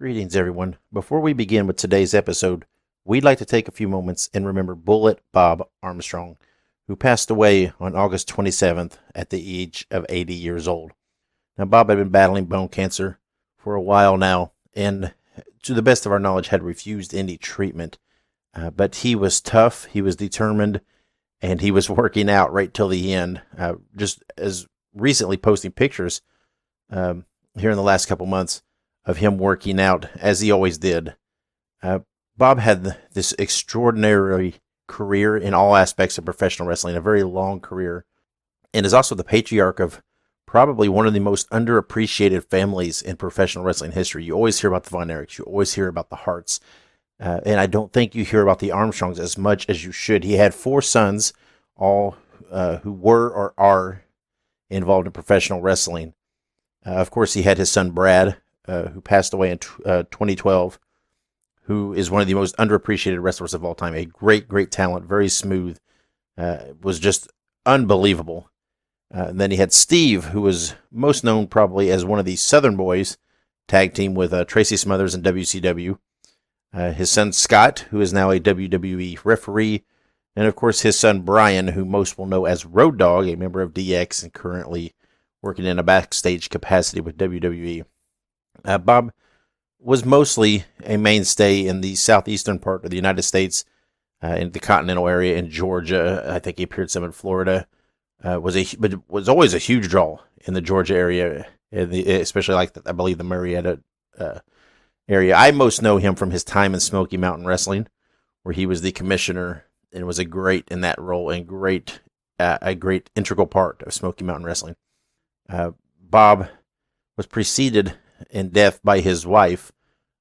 Greetings, everyone. Before we begin with today's episode, we'd like to take a few moments and remember Bullet Bob Armstrong, who passed away on August 27th at the age of 80 years old. Now, Bob had been battling bone cancer for a while now, and to the best of our knowledge, had refused any treatment. But he was tough, he was determined, and he was working out right till the end. Just as recently posting pictures here in the last couple months of him working out as he always did. Bob had this extraordinary career in all aspects of professional wrestling, a very long career, and is also the patriarch of probably one of the most underappreciated families in professional wrestling history. You always hear about the Von Erichs, you always hear about the Harts, and I don't think you hear about the Armstrongs as much as you should. He had 4 sons, all who were or are involved in professional wrestling. Of course, he had his son Brad, who passed away in 2012, who is one of the most underappreciated wrestlers of all time. A great, great talent, very smooth, was just unbelievable. And then he had Steve, who was most known probably as one of the Southern Boys, tag team with Tracy Smothers and WCW. His son Scott, who is now a WWE referee. And of course his son Brian, who most will know as Road Dogg, a member of DX and currently working in a backstage capacity with WWE. Bob was mostly a mainstay in the southeastern part of the United States, in the continental area in Georgia. I think he appeared some in Florida. But was always a huge draw in the Georgia area, especially I believe the Marietta area. I most know him from his time in Smoky Mountain Wrestling, where he was the commissioner and was a great in that role and a great integral part of Smoky Mountain Wrestling. Bob was preceded in death by his wife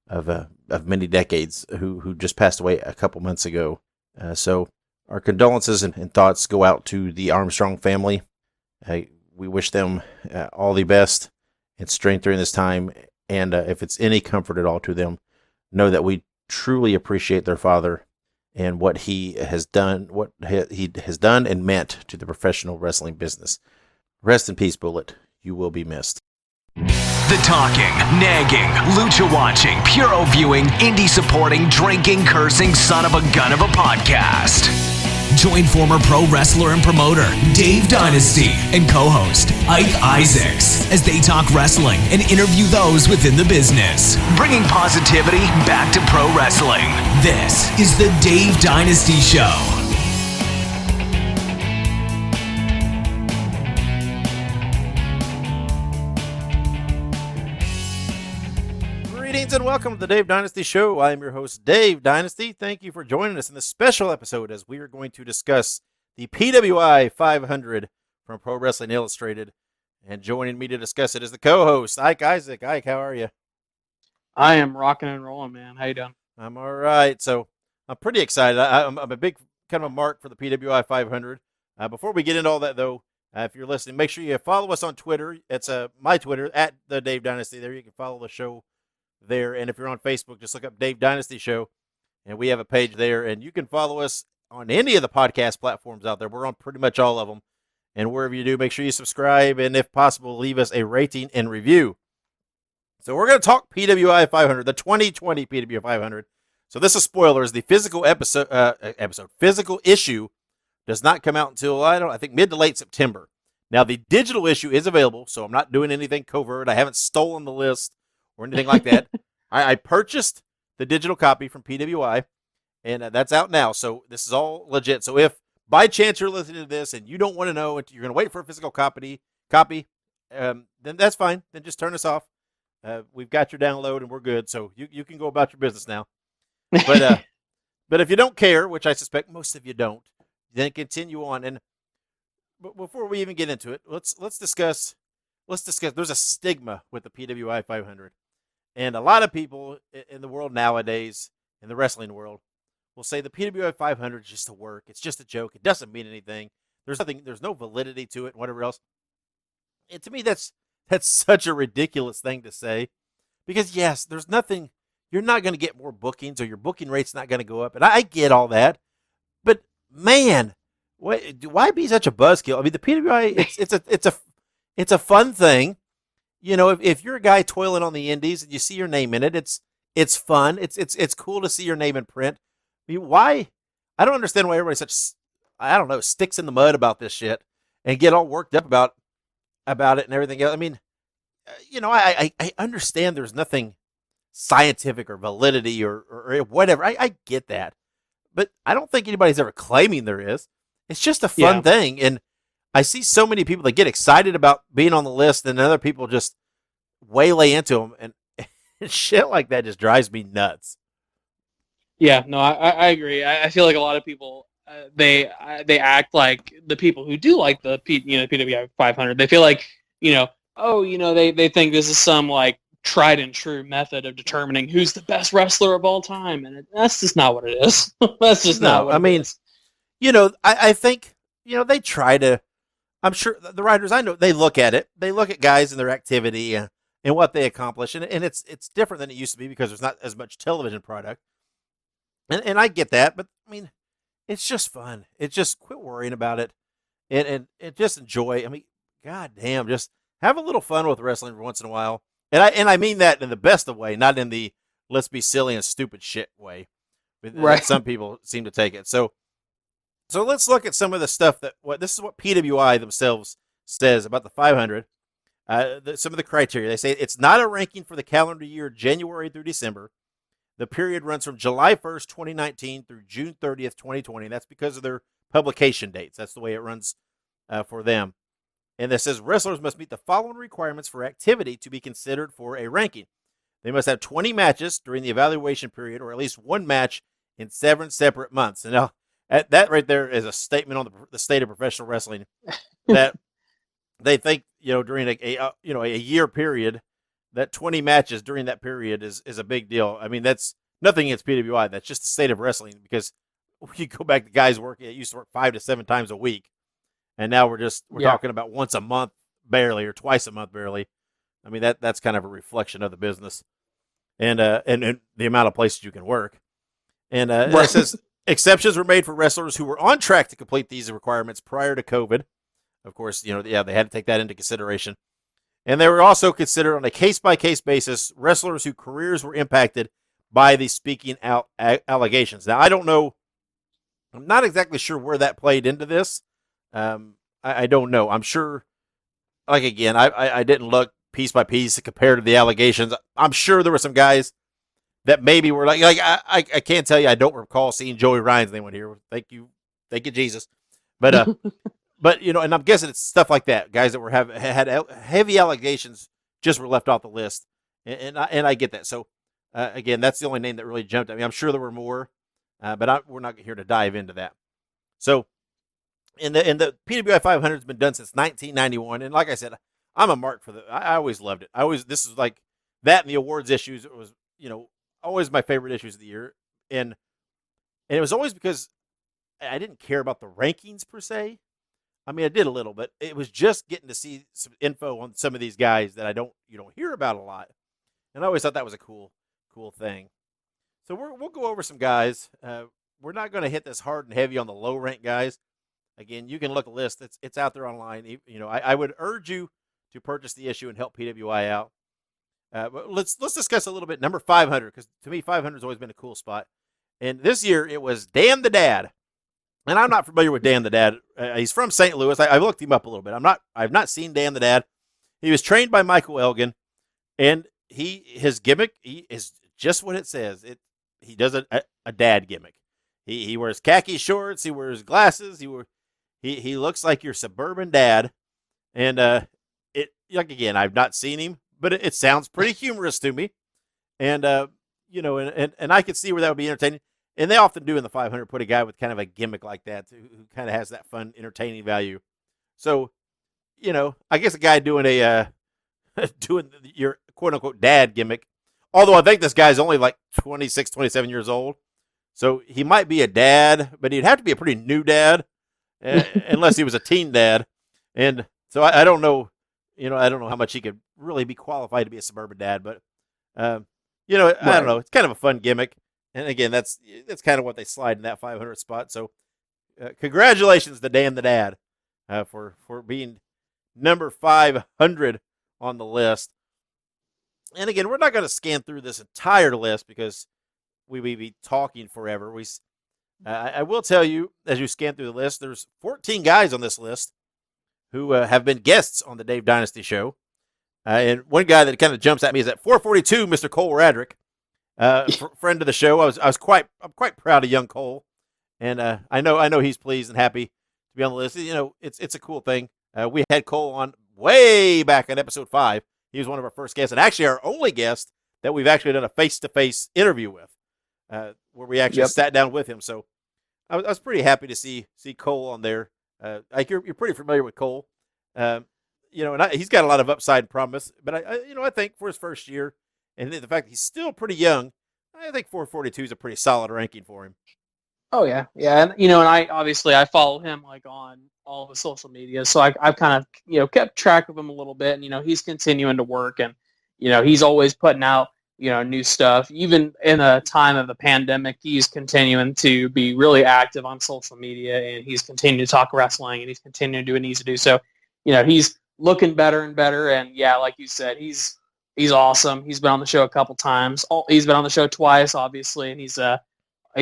of many decades, who just passed away a couple months ago. So our condolences and thoughts go out to the Armstrong family. We wish them all the best and strength during this time. And if it's any comfort at all to them, know that we truly appreciate their father and what he has done, and meant to the professional wrestling business. Rest in peace, Bullet. You will be missed. The talking, nagging, lucha watching, puro viewing, indie supporting, drinking, cursing son of a gun of a podcast. Join former pro wrestler and promoter Dave Dynasty and co-host Ike Isaacs as they talk wrestling and interview those within the business, bringing positivity back to pro wrestling. This is the Dave Dynasty Show. Greetings and welcome to the Dave Dynasty Show. I am your host, Dave Dynasty. Thank you for joining us in this special episode as we are going to discuss the PWI500 from Pro Wrestling Illustrated. And joining me to discuss it is the co-host, Ike Isaac. Ike, how are you? I am rocking and rolling, man. How you doing? I'm all right. So I'm pretty excited. I'm a big kind of a mark for the PWI500. Before we get into all that, though, if you're listening, make sure you follow us on Twitter. It's my Twitter, at the Dave Dynasty. There you can follow the show there. And if you're on Facebook, just look up Dave Dynasty Show, and we have a page there. And you can follow us on any of the podcast platforms out there. We're on pretty much all of them. And wherever you do, make sure you subscribe, and if possible, leave us a rating and review. So we're going to talk PWI 500, the 2020 PWI 500. So this is spoilers. The physical physical issue does not come out until, I think mid to late September. Now, the digital issue is available, so I'm not doing anything covert. I haven't stolen the list or anything like that. I purchased the digital copy from PWI, and that's out now. So this is all legit. So if by chance you're listening to this and you don't want to know, you're going to wait for a physical copy, then that's fine. Then just turn us off. We've got your download and we're good. So you can go about your business now. But if you don't care, which I suspect most of you don't, then continue on. And before we even get into it, let's discuss. There's a stigma with the PWI 500, and a lot of people in the world nowadays, in the wrestling world, will say the PWI 500 is just a work. It's just a joke. It doesn't mean anything. There's no validity to it, and whatever else. And to me, that's such a ridiculous thing to say, because yes, there's nothing. You're not going to get more bookings, or your booking rate's not going to go up, and I get all that. But man, why be such a buzzkill? I mean, the PWI, it's a fun thing. if you're a guy toiling on the indies and you see your name in it, it's fun. It's cool to see your name in print. I mean, why? I don't understand why everybody's such, I don't know, sticks in the mud about this shit and get all worked up about it and everything else. I mean, I understand there's nothing scientific or validity or whatever. I get that. But I don't think anybody's ever claiming there is. It's just a fun thing. And I see so many people that get excited about being on the list and other people just waylay into them. And shit like that just drives me nuts. Yeah, no, I agree. I feel like a lot of people, they act like the people who do like the PWI500. They feel like, they think this is some like tried and true method of determining who's the best wrestler of all time, and that's just not what it is. That's just not what it is. I think they try to. I'm sure the writers, I know, they look at it. They look at guys and their activity and what they accomplish, and it's different than it used to be because there's not as much television product. And I get that, but I mean, it's just fun. It's just quit worrying about it, and just enjoy. I mean, goddamn, just have a little fun with wrestling once in a while. And I mean that in the best of way, not in the let's be silly and stupid shit way. Right. Some people seem to take it. So let's look at some of the stuff this is what PWI themselves says about the 500. Some of the criteria. They say it's not a ranking for the calendar year January through December. The period runs from July 1st, 2019 through June 30th, 2020. That's because of their publication dates. That's the way it runs for them. And it says wrestlers must meet the following requirements for activity to be considered for a ranking. They must have 20 matches during the evaluation period or at least one match in 7 separate months. And now, that right there is a statement on the state of professional wrestling that they think, during a year period, that 20 matches during that period is a big deal. I mean, that's nothing against PWI. That's just the state of wrestling because you go back to guys working, it used to work 5 to 7 times a week. And now we're talking about once a month barely or twice a month barely. I mean, that's kind of a reflection of the business and the amount of places you can work. And it says exceptions were made for wrestlers who were on track to complete these requirements prior to COVID. Of course, they had to take that into consideration. And they were also considered on a case-by-case basis wrestlers whose careers were impacted by the speaking out allegations. Now, I don't know. I'm not exactly sure where that played into this. I don't know. I'm sure, like, again, I didn't look piece by piece compared to the allegations. I'm sure there were some guys that maybe were like I can't tell you. I don't recall seeing Joey Ryan's name on here. Thank you, Jesus. But but and I'm guessing it's stuff like that. Guys that had heavy allegations just were left off the list, and I get that. So again, that's the only name that really jumped at me. I'm sure there were more, but we're not here to dive into that. So. And the PWI 500 has been done since 1991, and like I said, I'm a mark for I always loved it. This is like that and the awards issues. It was always my favorite issues of the year, and it was always because I didn't care about the rankings per se. I mean, I did a little, but it was just getting to see some info on some of these guys that you don't hear about a lot, and I always thought that was a cool thing. So we'll go over some guys. We're not going to hit this hard and heavy on the low rank guys. Again, you can look at a list. It's out there online. I would urge you to purchase the issue and help PWI out. But let's discuss a little bit number 500 because to me 500 has always been a cool spot. And this year it was Dan the Dad, and I'm not familiar with Dan the Dad. He's from St. Louis. I looked him up a little bit. I've not seen Dan the Dad. He was trained by Michael Elgin, and his gimmick is just what it says. He does a dad gimmick. He wears khaki shorts. He wears glasses. He looks like your suburban dad, and again, I've not seen him, but it sounds pretty humorous to me, and and I could see where that would be entertaining. And they often do in the 500 put a guy with kind of a gimmick like that who kind of has that fun, entertaining value. So, I guess a guy doing doing your quote unquote dad gimmick, although I think this guy's only like 26, 27 years old, so he might be a dad, but he'd have to be a pretty new dad. Unless he was a teen dad, and so I don't know, I don't know how much he could really be qualified to be a suburban dad, but I don't know. It's kind of a fun gimmick, and again, that's kind of what they slide in that 500 spot. So, congratulations to Dan the Dad for being number 500 on the list. And again, we're not going to scan through this entire list because we would be talking forever. I will tell you, as you scan through the list, there's 14 guys on this list who have been guests on the Dave Dynasty Show. And one guy that kind of jumps at me is at 442, Mr. Cole Radrick, friend of the show. I'm quite proud of young Cole, and I know he's pleased and happy to be on the list. You know, it's a cool thing. We had Cole on way back in episode 5. He was one of our first guests, and actually our only guest that we've actually done a face-to-face interview with, where we actually sat down with him. So I was pretty happy to see Cole on there. Like you're pretty familiar with Cole, you know, and he's got a lot of upside and promise. But I think for his first year, and the fact that he's still pretty young, I think 442 is a pretty solid ranking for him. Oh yeah, and and I follow him like on all of his social media, so I've kind of kept track of him a little bit, and he's continuing to work, and he's always putting out new stuff. Even in a time of the pandemic, he's continuing to be really active on social media, and he's continuing to talk wrestling, and he's continuing to do what he needs to do. So he's looking better and better, and yeah, like you said, he's awesome. He's been on the show a couple times. He's been on the show twice, obviously, and he's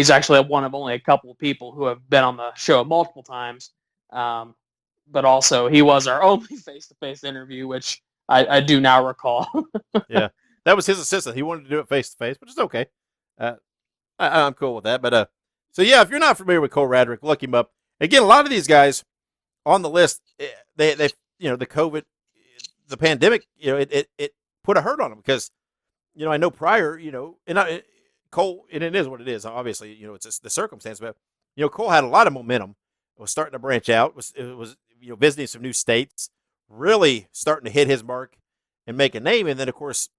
actually one of only a couple of people who have been on the show multiple times. But also, he was our only face-to-face interview, which I do now recall. Yeah, that was his assistant. He wanted to do it face-to-face, which is okay. I'm cool with that. But so yeah, if you're not familiar with Cole Radrick, look him up. Again, a lot of these guys on the list, they the COVID, the pandemic, it put a hurt on them because I know prior, and Cole, and it is what it is. Obviously, it's just the circumstance, but Cole had a lot of momentum. It was starting to branch out. It was visiting some new states, really starting to hit his mark and make a name. And then, of course,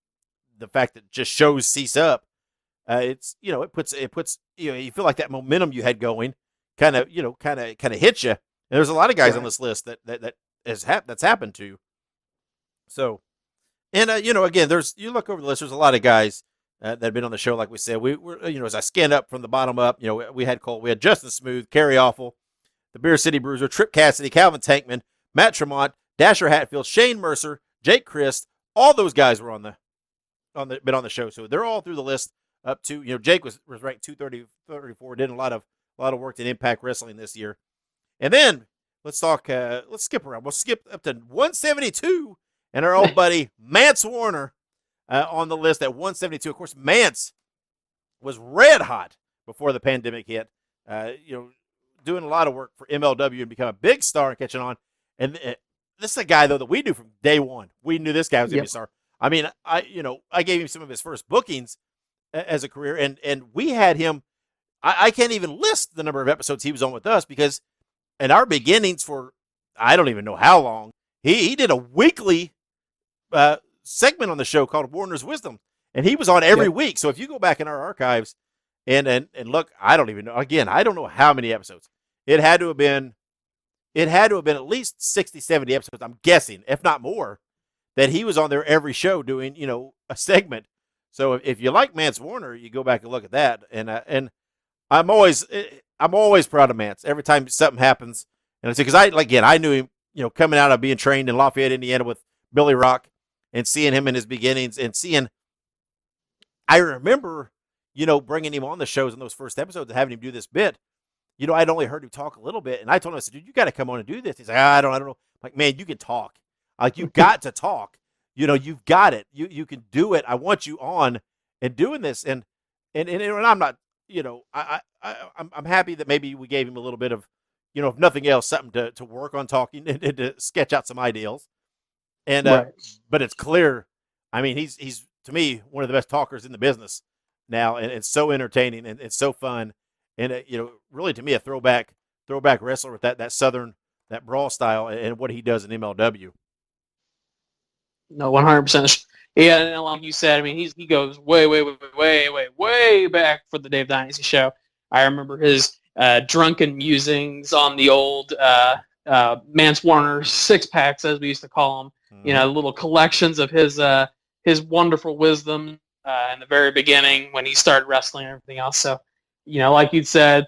the fact that just shows cease up, it puts you feel like that momentum you had going kind of hits you. And there's a lot of guys on this list that's happened to. So, and again, you look over the list. There's a lot of guys that have been on the show, like we said. We're as I scanned up from the bottom up, we had Cole, we had Justin Smooth, Kerry Awful, the Beer City Bruiser, Trip Cassidy, Calvin Tankman, Matt Tremont, Dasher Hatfield, Shane Mercer, Jake Christ. All those guys were been on the show, so they're all through the list. Up to Jake was ranked 234, did a lot of work in Impact Wrestling this year. And then let's skip around. We'll skip up to 172, and our old buddy Mance Warner on the list at 172. Of course, Mance was red hot before the pandemic hit. Doing a lot of work for MLW and become a big star and catching on. And this is a guy though that we knew from day one. We knew this guy was going to be a star. I mean, I gave him some of his first bookings as a career, and we had him. I can't even list the number of episodes he was on with us because in our beginnings for I don't even know how long, he did a weekly segment on the show called Warner's Wisdom, and he was on every week. So if you go back in our archives and look, I don't even know. Again, I don't know how many episodes. It had to have been at least 60, 70 episodes, I'm guessing, if not more, that he was on there every show doing, a segment. So if you like Mance Warner, you go back and look at that. And I'm always proud of Mance every time something happens. And it's because I knew him, coming out of being trained in Lafayette, Indiana with Billy Rock and seeing him in his beginnings and I remember, bringing him on the shows in those first episodes and having him do this bit. I'd only heard him talk a little bit, and I told him, I said, dude, you got to come on and do this. He's like, I don't know. I'm like, man, you can talk. Like, you've got to talk. You've got it. You can do it. I want you on and doing this. And I'm not, I'm happy that maybe we gave him a little bit of, if nothing else, something to work on talking and to sketch out some ideals. And, but it's clear. I mean, he's to me, one of the best talkers in the business now, and it's so entertaining and it's so fun. And, really to me, a throwback wrestler with that Southern, that brawl style and what he does in MLW. No, 100%. Yeah, and like you said, I mean, he goes way back for the Dave Dynasty Show. I remember his drunken musings on the old Mance Warner six-packs, as we used to call them. Mm-hmm. Little collections of his wonderful wisdom in the very beginning when he started wrestling and everything else. So, like you said,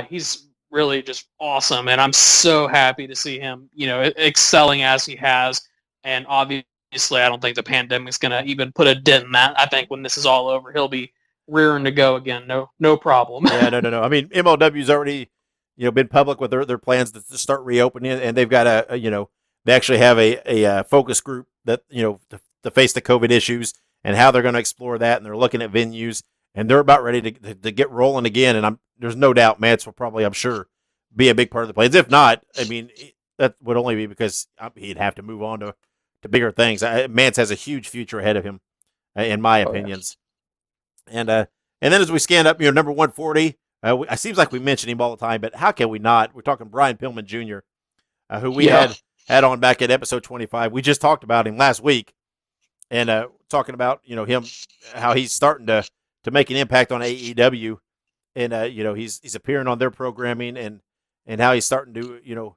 he's really just awesome, and I'm so happy to see him, excelling as he has, and obviously obviously, I don't think the pandemic's going to even put a dent in that. I think when this is all over, he'll be rearing to go again. No problem. Yeah, no. I mean, MLW's already, been public with their plans to start reopening, and they've got they actually have a focus group that, to face the COVID issues and how they're going to explore that, and they're looking at venues, and they're about ready to get rolling again. And there's no doubt Mance will probably, I'm sure, be a big part of the plans. If not, I mean, that would only be because he'd have to move on to bigger things. Mance has a huge future ahead of him, in my opinions. Yeah. And then as we scan up, number 140, it seems like we mention him all the time, but how can we not? We're talking Brian Pillman Jr., who we had on back at episode 25. We just talked about him last week, and talking about him, how he's starting to make an impact on AEW, and he's appearing on their programming, and how he's starting to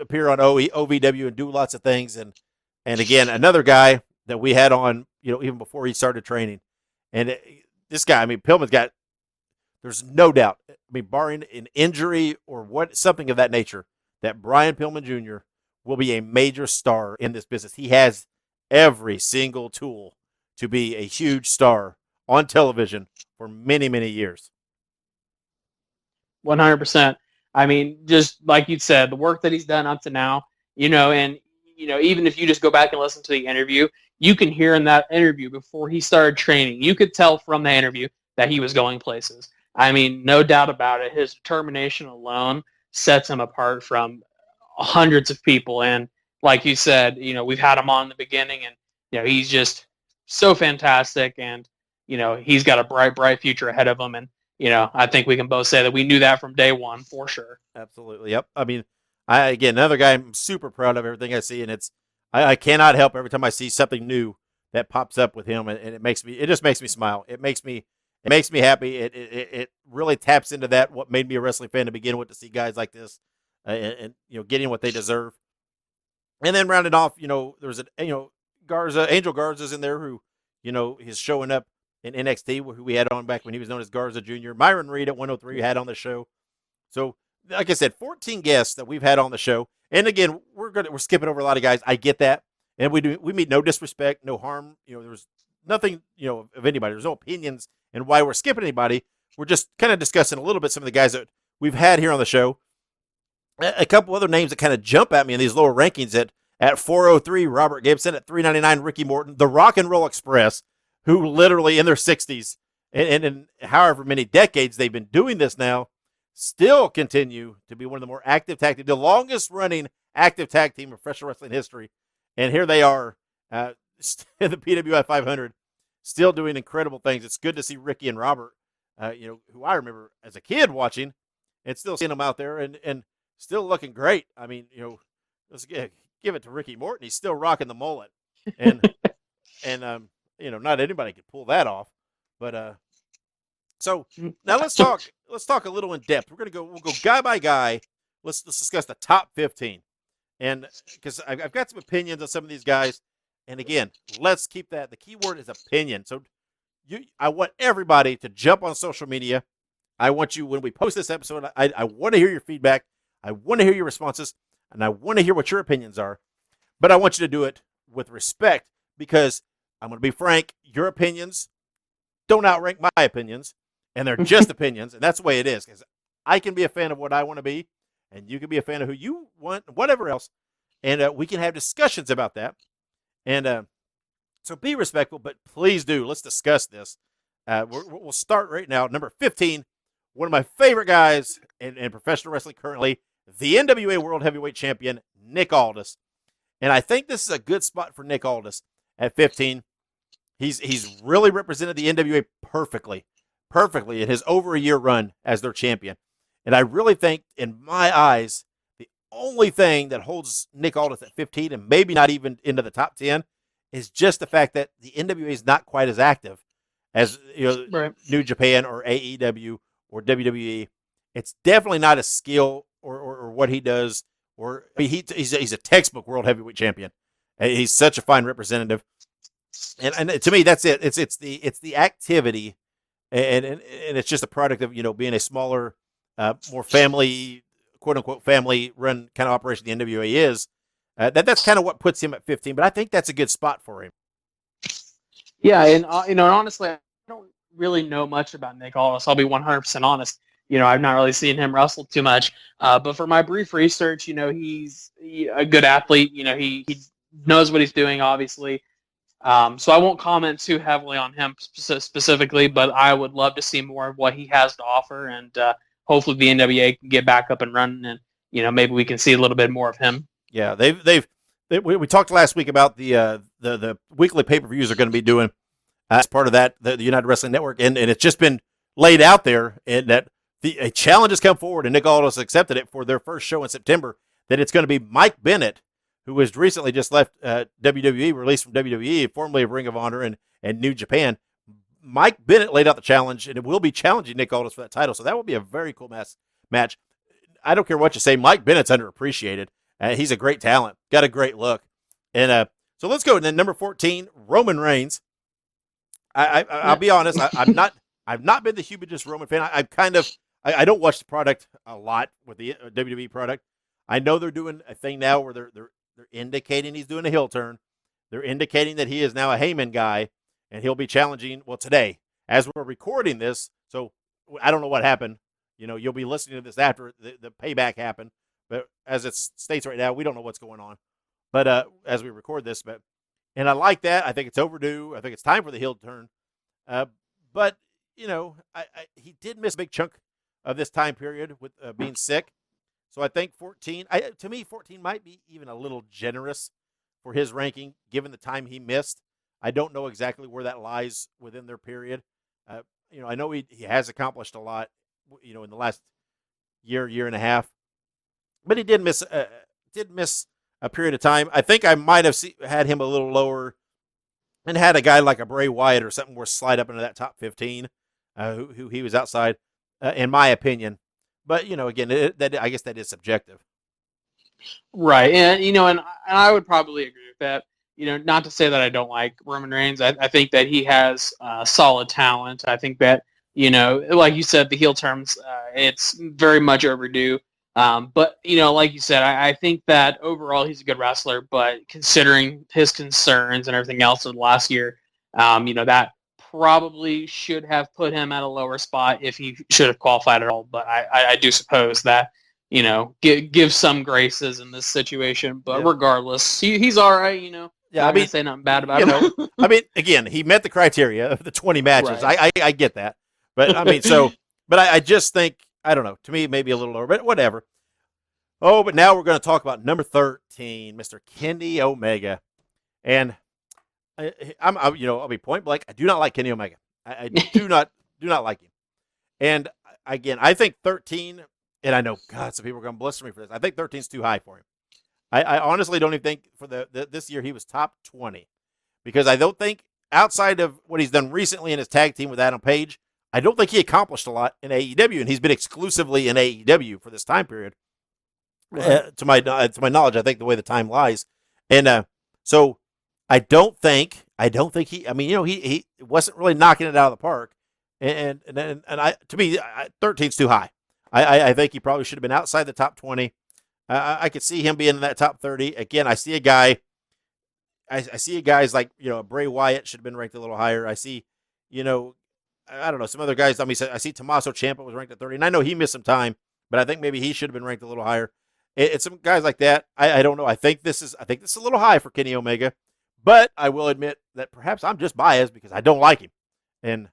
appear on OVW and do lots of things, and again, another guy that we had on even before he started training, and this guy, I mean, Pillman's got. There's no doubt, I mean, barring an injury or something of that nature, that Brian Pillman Jr. will be a major star in this business. He has every single tool to be a huge star on television for many, many years. 100%. I mean, just like you said, the work that he's done up to now, and even if you just go back and listen to the interview, you can hear in that interview before he started training, you could tell from the interview that he was going places. I mean, no doubt about it. His determination alone sets him apart from hundreds of people. And like you said, we've had him on in the beginning, and he's just so fantastic, and he's got a bright future ahead of him. And I think we can both say that we knew that from day one for sure. Absolutely. Yep. I mean, again, another guy I'm super proud of everything I see, and I cannot help every time I see something new that pops up with him, and it just makes me smile. It makes me happy. It really taps into what made me a wrestling fan to begin with, to see guys like this, and getting what they deserve. And then rounding off, there's Angel Garza's in there, who he's showing up in NXT, who we had on back when he was known as Garza Jr. Myron Reed at 103 we had on the show. So like I said, 14 guests that we've had on the show. And again, we're skipping over a lot of guys. I get that, and we mean no disrespect, no harm. There's nothing of anybody. There's no opinions and why we're skipping anybody. We're just kind of discussing a little bit some of the guys that we've had here on the show. A couple other names that kind of jump at me in these lower rankings. At 403, Robert Gibson. At 399, Ricky Morton. The Rock and Roll Express, who literally in their 60s and however many decades they've been doing this now, still continue to be one of the more active tag teams, the longest running active tag team in professional wrestling history. And here they are, the PWI500, still doing incredible things. It's good to see Ricky and Robert, who I remember as a kid watching, and still seeing them out there and still looking great. I mean, let's give it to Ricky Morton. He's still rocking the mullet, and not anybody could pull that off. But so now let's talk a little in depth. We'll go guy by guy. Let's discuss the top 15, and because I've got some opinions on some of these guys. And again, let's keep that. The key word is opinion. So I want everybody to jump on social media. I want you, when we post this episode, I want to hear your feedback. I want to hear your responses, and I want to hear what your opinions are. But I want you to do it with respect, because I'm going to be frank, your opinions don't outrank my opinions, and they're just opinions, and that's the way it is. Because I can be a fan of what I want to be, and you can be a fan of who you want, whatever else, and we can have discussions about that. And so be respectful, but please do. Let's discuss this. We'll start right now. Number 15, one of my favorite guys in professional wrestling currently, the NWA World Heavyweight Champion, Nick Aldis. And I think this is a good spot for Nick Aldis at 15. He's really represented the NWA perfectly in his over a year run as their champion. And I really think, in my eyes, the only thing that holds Nick Aldis at 15 and maybe not even into the top 10 is just the fact that the NWA is not quite as active as right. New Japan or AEW or WWE. It's definitely not a skill or what he does. He's a textbook world heavyweight champion. He's such a fine representative, and to me that's it. It's the activity, and it's just a product of being a smaller, more family, quote unquote family run kind of operation the NWA is. That's kind of what puts him at 15, but I think that's a good spot for him. Yeah, and honestly, I don't really know much about Nick Aldis. I'll be 100% honest. I've not really seen him wrestle too much. But for my brief research, he's a good athlete. He knows what he's doing, obviously. So I won't comment too heavily on him specifically, but I would love to see more of what he has to offer, and hopefully the NWA can get back up and running, and maybe we can see a little bit more of him. Yeah, we talked last week about the weekly pay-per-views they're going to be doing as part of that, the United Wrestling Network, and it's just been laid out there, and that a challenge has come forward, and Nick Aldis accepted it for their first show in September, that it's going to be Mike Bennett, who has recently just left WWE, released from WWE, formerly of Ring of Honor and New Japan. Mike Bennett laid out the challenge, and it will be challenging Nick Aldis for that title, so that will be a very cool match. I don't care what you say, Mike Bennett's underappreciated. He's a great talent, got a great look. And so let's go. And then number 14, Roman Reigns. I'll be honest, I've not been the hugest Roman fan. I don't watch the product a lot with the WWE product. I know they're doing a thing now where they're indicating he's doing a heel turn. They're indicating that he is now a Heyman guy, and he'll be challenging, today, as we're recording this. So I don't know what happened. You'll be listening to this after the payback happened. But as it states right now, we don't know what's going on. But as we record this, and I like that. I think it's overdue. I think it's time for the heel turn. But he did miss a big chunk of this time period with being sick. So I think 14. To me, 14 might be even a little generous for his ranking, given the time he missed. I don't know exactly where that lies within their period. I know he has accomplished a lot, in the last year and a half. But he did miss a period of time. I think I might have had him a little lower and had a guy like a Bray Wyatt or something more slide up into that top 15, who he was outside, in my opinion. But, again, I guess that is subjective. Right. And, and I would probably agree with that. Not to say that I don't like Roman Reigns. I think that he has solid talent. I think that, like you said, the heel terms, it's very much overdue. But, like you said, I think that overall he's a good wrestler, but considering his concerns and everything else of last year, that probably should have put him at a lower spot if he should have qualified at all. But I do suppose that, give some graces in this situation. But regardless, he's all right, Yeah, I say nothing bad about him. Again, he met the criteria of the 20 matches. Right. I get that. But, I just think, I don't know. To me, maybe a little lower, but whatever. Oh, but now we're going to talk about number 13, Mr. Kenny Omega. And I'll be point blank. I do not like Kenny Omega. I do not like him. And again, I think 13, and I know, God, some people are going to blister me for this. I think 13 is too high for him. I honestly don't even think for this year he was top 20, because I don't think, outside of what he's done recently in his tag team with Adam Page, I don't think he accomplished a lot in AEW, and he's been exclusively in AEW for this time period. Right. To my knowledge, I think the way the time lies, and so I don't think he. I mean, he wasn't really knocking it out of the park, and to me, 13's too high. I think he probably should have been outside the top 20. I could see him being in that top 30. Again, I see a guy. I see guys like Bray Wyatt should have been ranked a little higher. I see, I don't know, some other guys. I see Tommaso Ciampa was ranked at 30, and I know he missed some time, but I think maybe he should have been ranked a little higher. It's some guys like that. I don't know. I think this is a little high for Kenny Omega, but I will admit that perhaps I'm just biased because I don't like him. And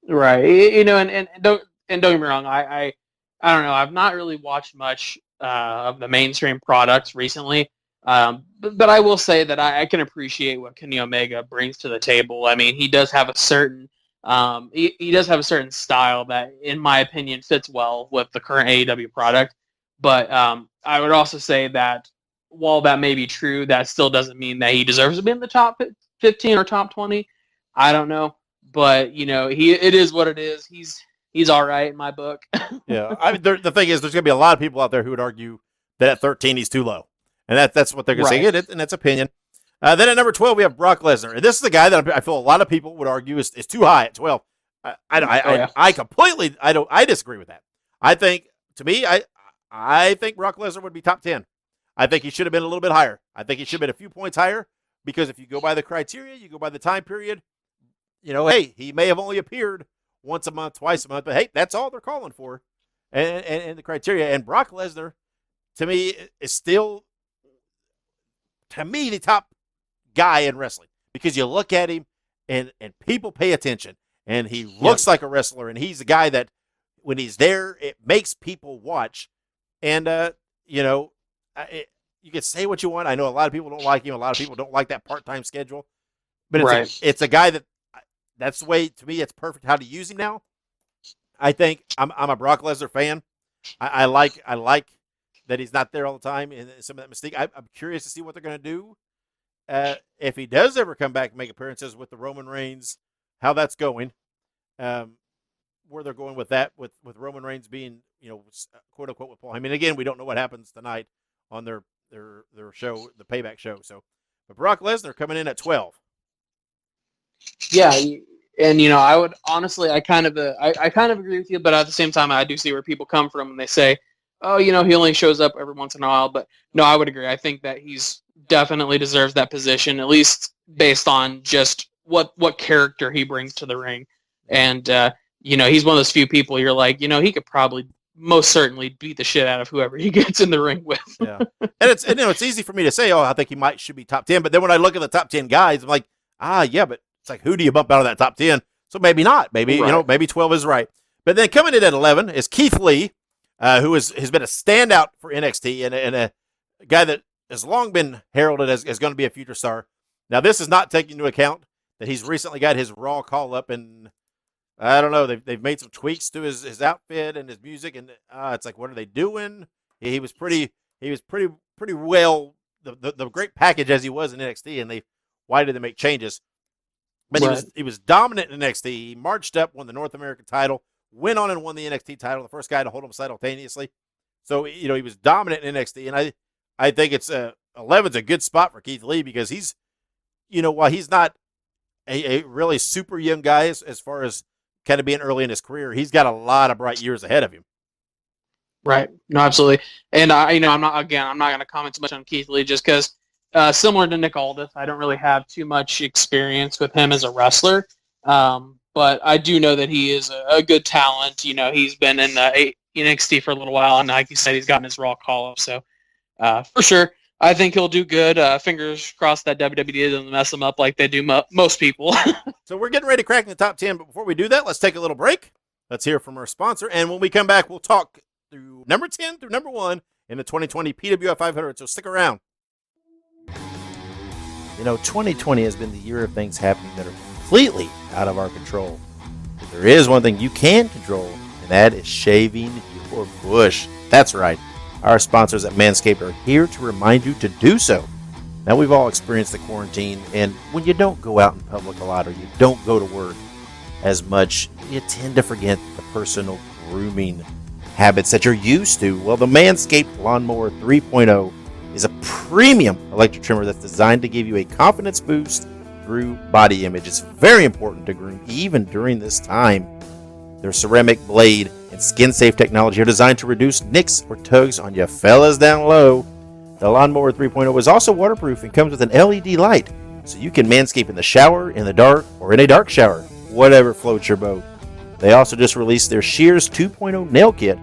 right, and don't get me wrong. I don't know. I've not really watched much of the mainstream products recently. But I will say that I can appreciate what Kenny Omega brings to the table. I mean, he does have a certain he does have a certain style that, in my opinion, fits well with the current AEW product. But I would also say that while that may be true, that still doesn't mean that he deserves to be in the top 15 or top 20. I don't know, but it is what it is. He's all right in my book. Yeah, the thing is, there's going to be a lot of people out there who would argue that at 13 he's too low. And that's what they're going to say, and that's opinion. Then at number 12, we have Brock Lesnar. And this is the guy that I feel a lot of people would argue is too high at 12. I completely, I disagree with that. I think, to me, I think Brock Lesnar would be top 10. I think he should have been a little bit higher. I think he should have been a few points higher, because if you go by the criteria, you go by the time period, hey, he may have only appeared once a month, twice a month, but hey, that's all they're calling for. And the criteria. And Brock Lesnar, to me, is still, the top guy in wrestling, because you look at him and people pay attention, and he looks like a wrestler, and he's the guy that when he's there, it makes people watch. And, you can say what you want. I know a lot of people don't like him. A lot of people don't like that part-time schedule, but it's a guy that's the way, to me, it's perfect how to use him now. I think I'm a Brock Lesnar fan. I like that he's not there all the time, and some of that mystique. I'm curious to see what they're going to do if he does ever come back and make appearances with the Roman Reigns, how that's going, where they're going with that, with Roman Reigns being, quote unquote, with Paul. I mean, again, we don't know what happens tonight on their show, the Payback show. So, but Brock Lesnar coming in at 12. Yeah. And, I would honestly, I kind of agree with you, but at the same time, I do see where people come from and they say, oh, he only shows up every once in a while. But no, I would agree. I think that he's definitely deserves that position, at least based on just what character he brings to the ring. And, he's one of those few people you're like, he could probably most certainly beat the shit out of whoever he gets in the ring with. Yeah. And it's easy for me to say, I think he should be top 10. But then when I look at the top 10 guys, I'm like, yeah, but it's like, who do you bump out of that top 10? So maybe not. Maybe, maybe 12 is right. But then coming in at 11 is Keith Lee, who has been a standout for NXT and a guy that has long been heralded as going to be a future star. Now, this is not taking into account that he's recently got his Raw call-up, and I don't know, they've made some tweaks to his outfit and his music, and it's like, what are they doing? He was pretty well, the great package as he was in NXT, and why did they make changes? But he was dominant in NXT. He marched up, won the North American title, went on and won the NXT title, the first guy to hold them simultaneously. So, he was dominant in NXT, and I think it's 11's a good spot for Keith Lee, because he's, while he's not a really super young guy as far as kind of being early in his career, he's got a lot of bright years ahead of him. Right. No, absolutely. And I'm not going to comment too much on Keith Lee, just because similar to Nick Aldis, I don't really have too much experience with him as a wrestler. But I do know that he is a good talent. He's been in the NXT for a little while, and like you said, he's gotten his Raw call-up. So for sure, I think he'll do good. Fingers crossed that WWE doesn't mess him up like they do most people. So we're getting ready to crack the top 10, but before we do that, let's take a little break. Let's hear from our sponsor, and when we come back, we'll talk through number 10 through number 1 in the 2020 PWI500, so stick around. 2020 has been the year of things happening that are completely out of our control. But there is one thing you can control, and that is shaving your bush. That's right. Our sponsors at Manscaped are here to remind you to do so. Now, we've all experienced the quarantine, and when you don't go out in public a lot or you don't go to work as much, you tend to forget the personal grooming habits that you're used to. Well, the Manscaped Lawnmower 3.0 is a premium electric trimmer that's designed to give you a confidence boost through body image. It's very important to groom even during this time. Their ceramic blade and skin-safe technology are designed to reduce nicks or tugs on you fellas down low. The Lawnmower 3.0 is also waterproof and comes with an LED light, so you can manscape in the shower, in the dark, or in a dark shower, whatever floats your boat. They also just released their Shears 2.0 nail kit,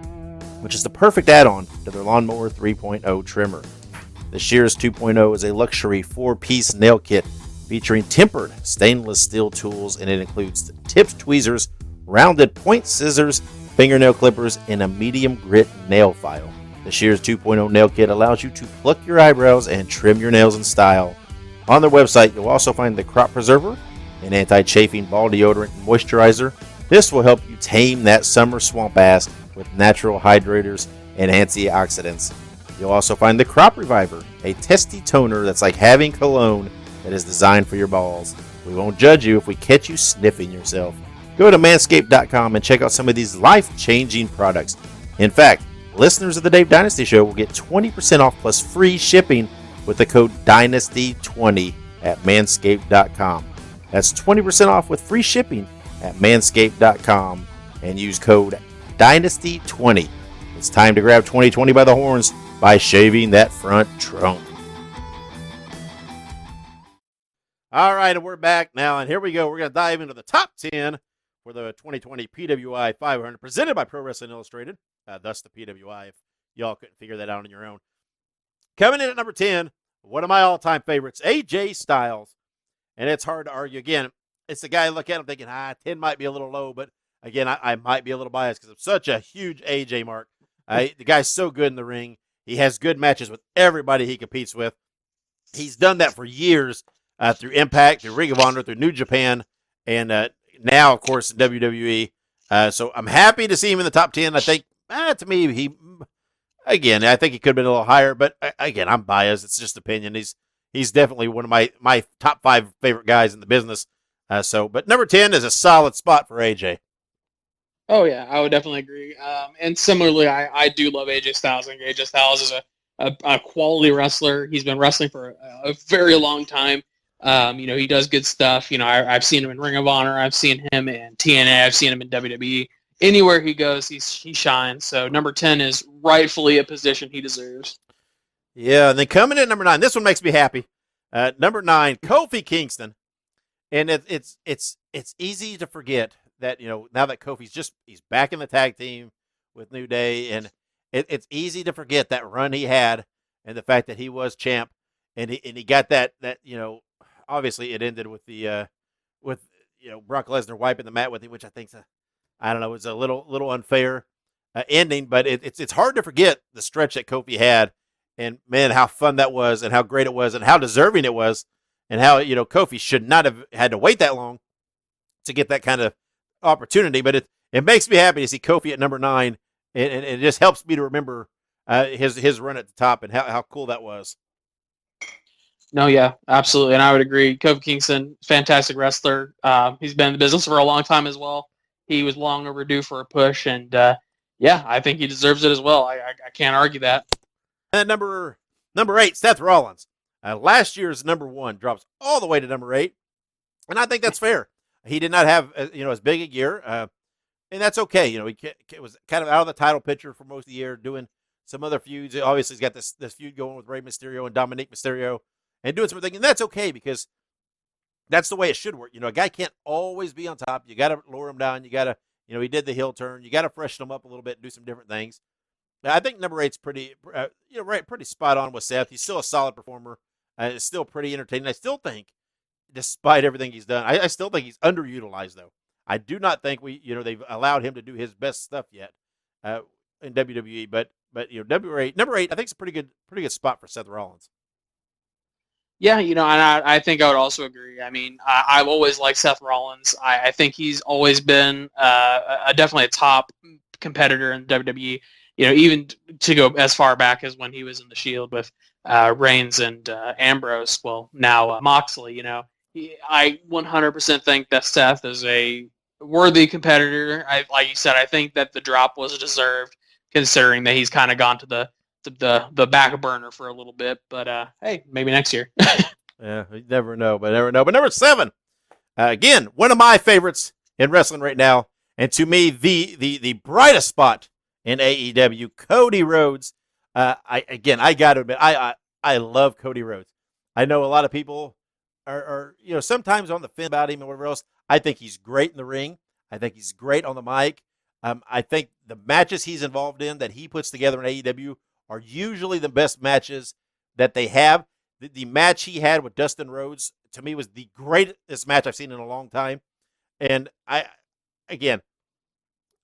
which is the perfect add-on to their Lawnmower 3.0 trimmer. The Shears 2.0 is a luxury 4-piece nail kit featuring tempered stainless steel tools, and it includes tipped tweezers, rounded point scissors, fingernail clippers, and a medium grit nail file. The Shears 2.0 nail kit allows you to pluck your eyebrows and trim your nails in style. On their website, you'll also find the Crop Preserver, an anti-chafing ball deodorant and moisturizer. This will help you tame that summer swamp ass with natural hydrators and antioxidants. You'll also find the Crop Reviver, a testy toner that's like having cologne that is designed for your balls. We won't judge you if we catch you sniffing yourself. Go to manscaped.com and check out some of these life-changing products. In fact, listeners of the Dave Dynasty Show will get 20% off plus free shipping with the code DYNASTY20 at manscaped.com. That's 20% off with free shipping at manscaped.com and use code DYNASTY20. It's time to grab 2020 by the horns by shaving that front trunk. All right, and we're back now, and here we go. We're going to dive into the top 10 for the 2020 PWI 500, presented by Pro Wrestling Illustrated, thus the PWI, if y'all couldn't figure that out on your own. Coming in at number 10, one of my all-time favorites, AJ Styles, and it's hard to argue. Again, it's the guy I look at him thinking, 10 might be a little low, but again, I might be a little biased because I'm such a huge AJ mark. The guy's so good in the ring. He has good matches with everybody he competes with. He's done that for years. Through Impact, through Ring of Honor, through New Japan, and now, of course, WWE. So I'm happy to see him in the top 10. I think, to me, I think he could have been a little higher, but again, I'm biased. It's just opinion. He's definitely one of my top 5 favorite guys in the business. But number 10 is a solid spot for AJ. Oh, yeah, I would definitely agree. And similarly, I do love AJ Styles. I think AJ Styles is a quality wrestler. He's been wrestling for a very long time. He does good stuff. I've seen him in Ring of Honor. I've seen him in TNA. I've seen him in WWE. Anywhere he goes, he shines. So number 10 is rightfully a position he deserves. Yeah, and then coming in at number 9, this one makes me happy. Number 9, Kofi Kingston, and it's easy to forget that now that Kofi's he's back in the tag team with New Day, and it's easy to forget that run he had and the fact that he was champ, and he got that. Obviously, it ended with Brock Lesnar wiping the mat with him, which I think was a little unfair ending. But it's hard to forget the stretch that Kofi had, and man, how fun that was, and how great it was, and how deserving it was, and how Kofi should not have had to wait that long to get that kind of opportunity. But it makes me happy to see Kofi at number 9, and it just helps me to remember his run at the top and how cool that was. No, yeah, absolutely, and I would agree. Kofi Kingston, fantastic wrestler. He's been in the business for a long time as well. He was long overdue for a push, and I think he deserves it as well. I can't argue that. And number 8, Seth Rollins. Last year's number 1 drops all the way to number 8, and I think that's fair. He did not have as big a year, and that's okay. He was kind of out of the title picture for most of the year, doing some other feuds. Obviously, he's got this feud going with Rey Mysterio and Dominic Mysterio, and doing something, and that's okay because that's the way it should work. A guy can't always be on top. You got to lower him down. You got to, he did the heel turn. You got to freshen him up a little bit and do some different things. I think number 8's pretty spot on with Seth. He's still a solid performer. It's still pretty entertaining. I still think, despite everything he's done, I still think he's underutilized though. I do not think they've allowed him to do his best stuff yet in WWE. But number 8, I think it's a pretty good spot for Seth Rollins. Yeah, and I think I would also agree. I mean, I've always liked Seth Rollins. I think he's always been definitely a top competitor in WWE. Even to go as far back as when he was in the Shield with Reigns and Ambrose. Well, now Moxley. I 100% think that Seth is a worthy competitor. Like you said, I think that the drop was deserved, considering that he's kind of gone to the back burner for a little bit, but hey, maybe next year. Yeah, you never know. But number 7, again, one of my favorites in wrestling right now, and to me the brightest spot in AEW, Cody Rhodes. I got to admit, I love Cody Rhodes. I know a lot of people are sometimes on the fence about him and whatever else. I think he's great in the ring. I think he's great on the mic. I think the matches he's involved in that he puts together in AEW are usually the best matches that they have. The match he had with Dustin Rhodes, to me, was the greatest match I've seen in a long time. And I got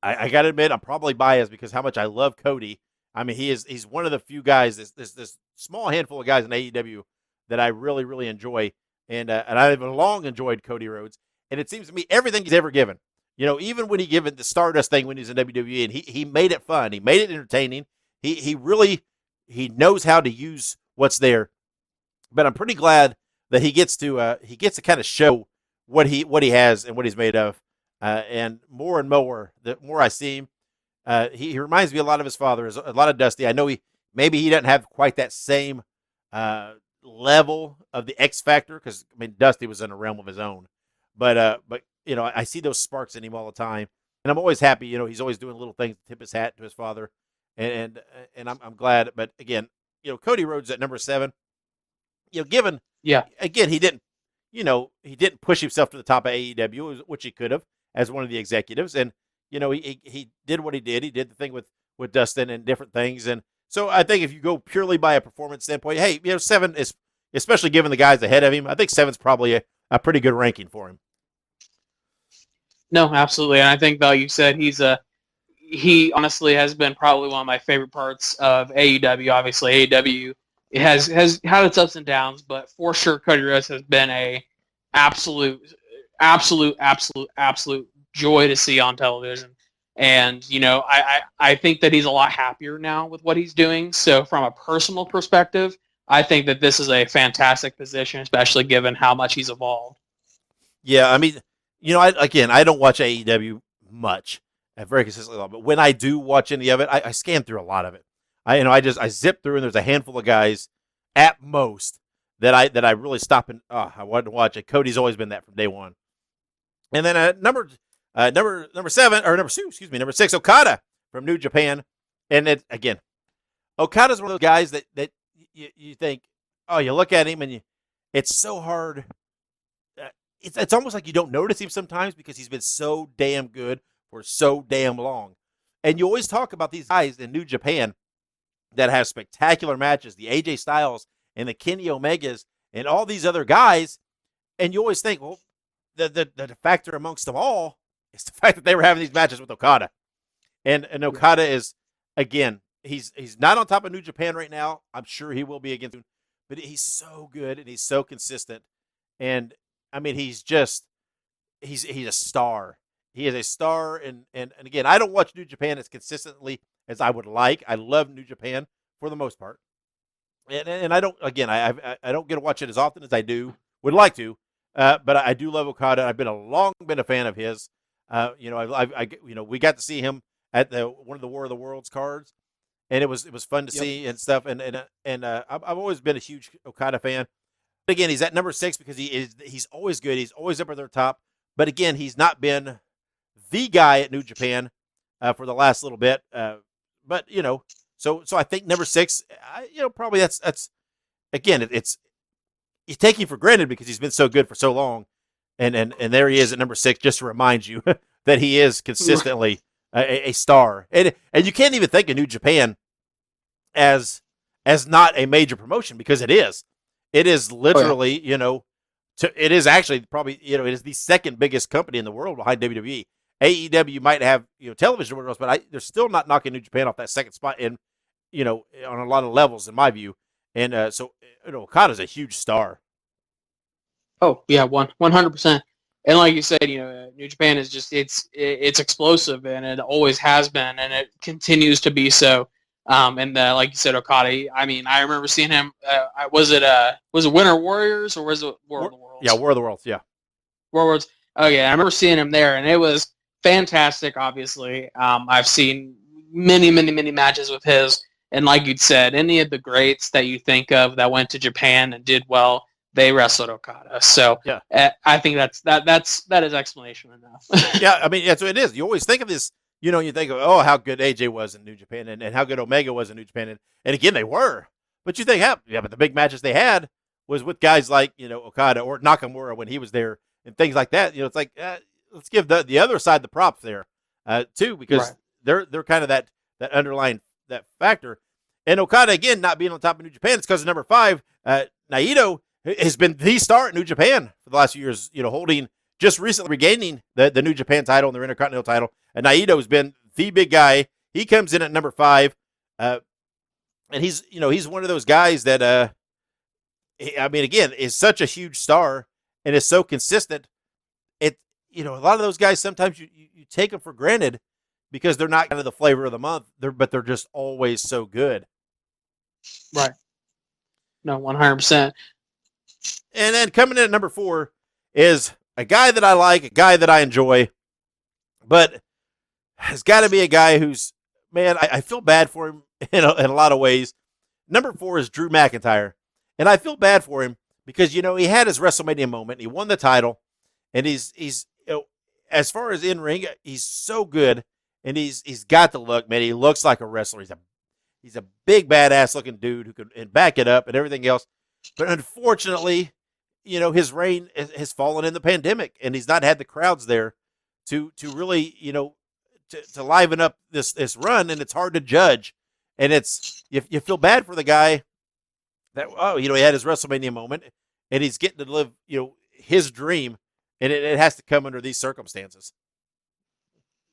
to admit, I'm probably biased because how much I love Cody. I mean, he's one of the few guys, this small handful of guys in AEW that I really, really enjoy. And I've long enjoyed Cody Rhodes. And it seems to me everything he's ever given, even when he gave it the Stardust thing when he was in WWE, and he made it fun. He made it entertaining. He knows how to use what's there, but I'm pretty glad that he gets to kind of show what he has and what he's made of, and more, the more I see him, he reminds me a lot of his father, a lot of Dusty. I know he doesn't have quite that same level of the X factor because Dusty was in a realm of his own, but I see those sparks in him all the time, and I'm always happy. He's always doing little things to tip his hat to his father. and I'm glad. But again, Cody Rhodes at number 7. Given again he didn't push himself to the top of AEW, which he could have as one of the executives, and he did what he did. He did the thing with Dustin and different things, and so I think if you go purely by a performance standpoint, hey, 7 is, especially given the guys ahead of him, I think 7's probably a pretty good ranking for him. No, absolutely, and I think, like you said, he honestly has been probably one of my favorite parts of AEW. Obviously, AEW has had its ups and downs, but for sure, Cody Rhodes has been a absolute joy to see on television. And, I think that he's a lot happier now with what he's doing. So from a personal perspective, I think that this is a fantastic position, especially given how much he's evolved. Yeah, I mean, I don't watch AEW much, very consistently, but when I do watch any of it, I scan through a lot of it. I zip through, and there's a handful of guys at most that I really stop and I wanted to watch it. Cody's always been that from day one. And then number 7 or number 6, Okada from New Japan, and again, Okada's one of those guys that you think, you look at him and it's so hard. It's almost like you don't notice him sometimes because he's been so damn good for so damn long. And you always talk about these guys in New Japan that have spectacular matches, the AJ Styles and the Kenny Omegas and all these other guys, and you always think, well, the factor amongst them all is the fact that they were having these matches with Okada. And Okada is, again, he's not on top of New Japan right now. I'm sure he will be again soon, but he's so good and he's so consistent. And I mean, he's a star. He is a star, and again, I don't watch New Japan as consistently as I would like. I love New Japan for the most part, and I don't. Again, I don't get to watch it as often as I would like to, but I do love Okada. I've been a fan of his. We got to see him at one of the War of the Worlds cards, and it was fun to see and stuff. And I've always been a huge Okada fan. But again, he's at number 6 because he's always good. He's always up at their top. But again, he's not been the guy at New Japan for the last little bit. But so I think number 6, probably that's again, it's you take him for granted because he's been so good for so long, and there he is at number 6, just to remind you that he is consistently a star, and you can't even think of New Japan as not a major promotion because it is. It is literally, it is actually probably, it is the second biggest company in the world behind WWE. AEW might have, television or whatever else, but they're still not knocking New Japan off that second spot on a lot of levels, in my view. And so, Okada's a huge star. Oh, yeah, 100%. And like you said, New Japan is just, it's explosive, and it always has been, and it continues to be so. And like you said, Okada, I mean, I remember seeing him, was it Winter Warriors or was it War of the Worlds? Yeah, War of the Worlds, yeah. War of the Worlds. Oh, yeah, I remember seeing him there, and it was fantastic, obviously. I've seen many, many, many matches with his, and like you said, any of the greats that you think of that went to Japan and did well, they wrestled Okada. So yeah. I think that is explanation enough. Yeah, I mean, so it is. You always think of this, you think of, how good AJ was in New Japan and how good Omega was in New Japan. And again, they were. But you think, but the big matches they had was with guys like, Okada or Nakamura when he was there and things like that. It's like, let's give the other side the props there, too, because they're kind of that underlying that factor. And Okada, again, not being on top of New Japan, it's because of number 5, Naito has been the star at New Japan for the last few years, holding, just recently regaining the New Japan title and their Intercontinental title. And Naito has been the big guy. He comes in at number 5. And he's one of those guys that, again, is such a huge star and is so consistent. A lot of those guys, sometimes you take them for granted because they're not kind of the flavor of the month, but they're just always so good. Right. No, 100%. And then coming in at number 4 is a guy that I like, a guy that I enjoy, but has got to be a guy who's, man, I feel bad for him in a lot of ways. Number 4 is Drew McIntyre, and I feel bad for him because, he had his WrestleMania moment. He won the title, and he's as far as in-ring, he's so good, and he's got the look, man. He looks like a wrestler. He's a big badass looking dude who can and back it up and everything else. But unfortunately, his reign has fallen in the pandemic, and he's not had the crowds there to really, to liven up this run, and it's hard to judge. And you feel bad for the guy that he had his WrestleMania moment, and he's getting to live his dream, and it has to come under these circumstances.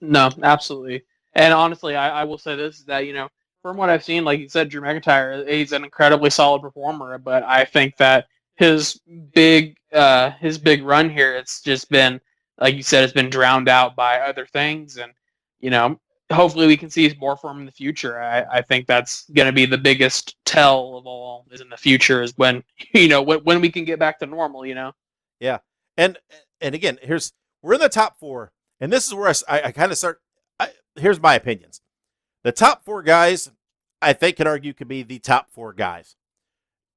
No, absolutely. And honestly, I will say this, that, from what I've seen, like you said, Drew McIntyre, he's an incredibly solid performer, but I think that his big run here, it's just been, like you said, it's been drowned out by other things. And, hopefully we can see more from him in the future. I think that's going to be the biggest tell of all, is in the future, is when, when we can get back to normal, Yeah. And again, we're in the top 4, and this is where I kind of start. Here's my opinions. The top 4 guys, I think, could argue could be the top 4 guys.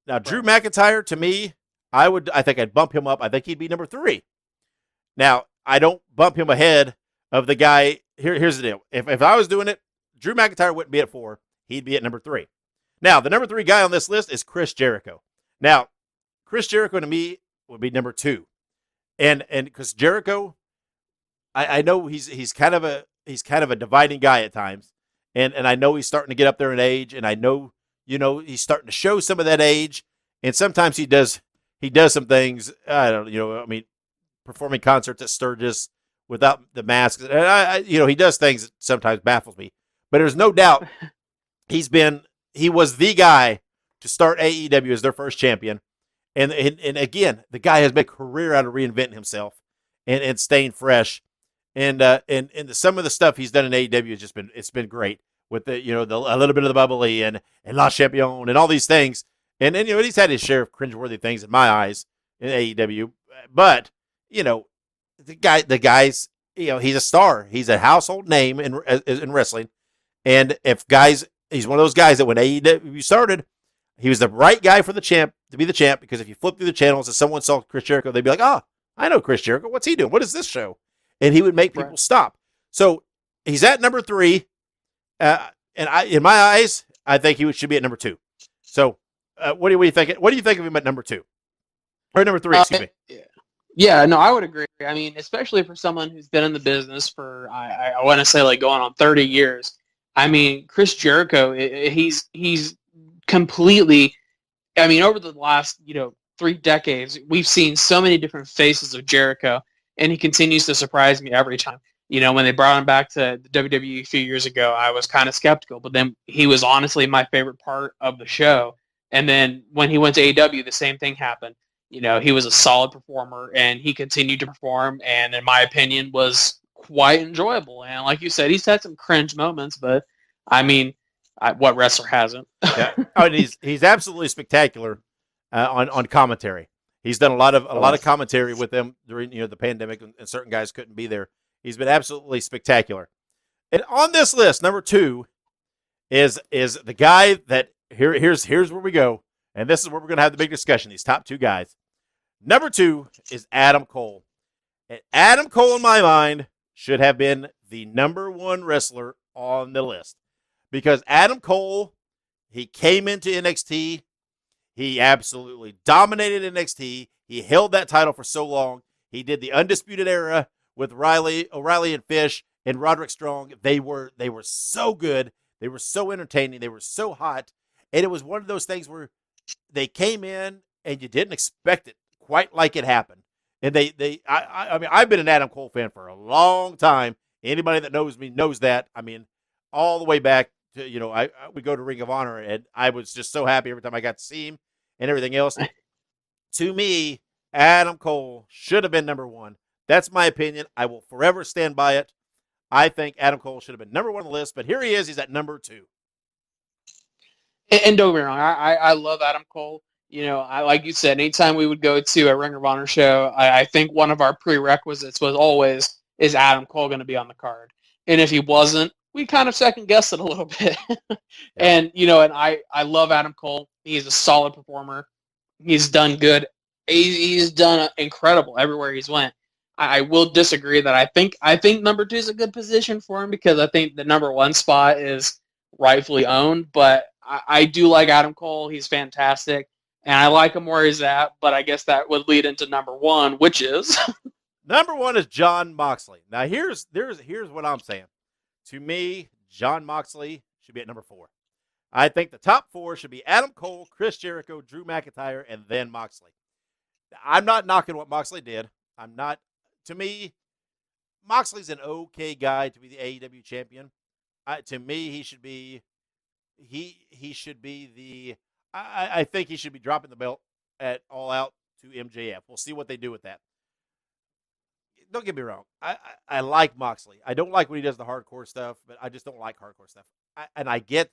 Now, Drew McIntyre, to me, I think I'd bump him up. I think he'd be number 3. Now, I don't bump him ahead of the guy. Here's the deal. If I was doing it, Drew McIntyre wouldn't be at 4. He'd be at number 3. Now, the number 3 guy on this list is Chris Jericho. Now, Chris Jericho to me would be number 2. And because Jericho, I know he's kind of a dividing guy at times. And I know he's starting to get up there in age, and I know, he's starting to show some of that age. And sometimes he does some things, performing concerts at Sturgis without the masks. And he does things that sometimes baffles me. But there's no doubt he was the guy to start AEW as their first champion. And again, the guy has made a career out of reinventing himself and staying fresh. And some of the stuff he's done in AEW has been great, with the a little bit of the bubbly and La Champion and all these things. And he's had his share of cringeworthy things in my eyes in AEW. But the guy's he's a star. He's a household name in wrestling. And he's one of those guys that when AEW started, he was the right guy for to be the champ, because if you flip through the channels and someone saw Chris Jericho, they'd be like, "Oh, I know Chris Jericho. What's he doing? What is this show?" And he would make people stop. So he's at number 3. In my eyes, I think he should be at number 2. So what do you think? What do you think of him at number 2 or number 3? Excuse me. Yeah, no, I would agree. I mean, especially for someone who's been in the business for, I want to say, like, going on 30 years. I mean, Chris Jericho, he's completely, I mean, over the last, 3 decades, we've seen so many different faces of Jericho, and he continues to surprise me every time. When they brought him back to the WWE a few years ago, I was kind of skeptical, but then he was honestly my favorite part of the show. And then when he went to AEW, the same thing happened. He was a solid performer, and he continued to perform, and in my opinion was quite enjoyable. And like you said, he's had some cringe moments, but I mean, what wrestler hasn't? Yeah. Oh, and he's absolutely spectacular on commentary. He's done a lot of commentary with them during the pandemic, and certain guys couldn't be there. He's been absolutely spectacular. And on this list, number 2 is the guy that here's where we go, and this is where we're going to have the big discussion. These top 2 guys. Number 2 is Adam Cole. And Adam Cole, in my mind, should have been the number 1 wrestler on the list, because Adam Cole, he came into NXT. He absolutely dominated NXT. He held that title for so long. He did the Undisputed Era with O'Reilly and Fish and Roderick Strong. They were so good. They were so entertaining. They were so hot. And it was one of those things where they came in and you didn't expect it quite like it happened. And I mean, I've been an Adam Cole fan for a long time. Anybody that knows me knows that. I mean, all the way back to, I would go to Ring of Honor, and I was just so happy every time I got to see him and everything else. To me, Adam Cole should have been number 1. That's my opinion. I will forever stand by it. I think Adam Cole should have been number 1 on the list, but here he is. He's at number 2. And don't get me wrong, I love Adam Cole. Like you said, anytime we would go to a Ring of Honor show, I think one of our prerequisites was always, is Adam Cole going to be on the card? And if he wasn't, we kind of second guessed it a little bit. And, and I love Adam Cole. He's a solid performer. He's done good. He's done incredible everywhere he's went. I will disagree that I think number 2 is a good position for him because I think the number 1 spot is rightfully owned. But I do like Adam Cole. He's fantastic. And I like him where he's at, but I guess that would lead into number 1, which is Number 1 is Jon Moxley. Now here's what I'm saying. To me, Jon Moxley should be at number 4. I think the top 4 should be Adam Cole, Chris Jericho, Drew McIntyre, and then Moxley. I'm not knocking what Moxley did. I'm not. To me, Moxley's an okay guy to be the AEW champion. To me, he should be. He should be the. I think he should be dropping the belt at All Out to MJF. We'll see what they do with that. Don't get me wrong. I like Moxley. I don't like when he does the hardcore stuff, but I just don't like hardcore stuff. I get,